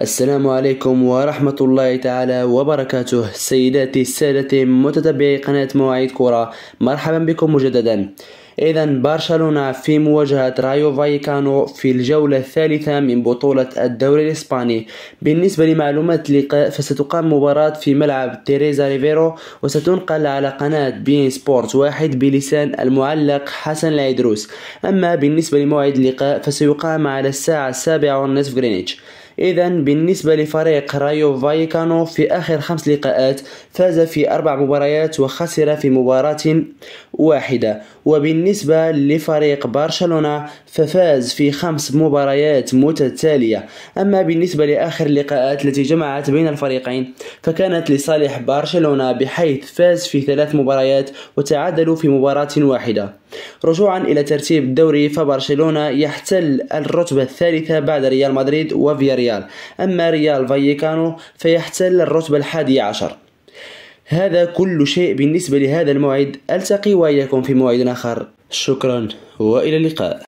السلام عليكم ورحمة الله تعالى وبركاته. سيداتي السادة متتبعي قناة مواعيد كرة، مرحبا بكم مجددا. إذا برشلونة في مواجهة رايو فايكانو في الجولة الثالثة من بطولة الدوري الإسباني. بالنسبة لمعلومات اللقاء، فستقام مباراة في ملعب تيريزا ريفيرو، وستنقل على قناة بين سبورت 1 بلسان المعلق حسن العيدروس. أما بالنسبة لموعد اللقاء فسيقام على الساعة 7:30 غرينتش. إذا بالنسبة لفريق رايو فايكانو، في آخر 5 لقاءات فاز في 4 مباريات وخسر في مباراة واحدة. وبالنسبة لفريق برشلونة ففاز في 5 مباريات متتالية. أما بالنسبة لآخر اللقاءات التي جمعت بين الفريقين فكانت لصالح برشلونة، بحيث فاز في 3 مباريات وتعادلوا في مباراة واحدة. رجوعا إلى ترتيب الدوري، فبرشلونة يحتل الرتبة الثالثة بعد ريال مدريد وفياريال، أما ريال فايكانو فيحتل الرتبة 11. هذا كل شيء بالنسبة لهذا الموعد. ألتقي وإياكم في موعد آخر. شكرا وإلى اللقاء.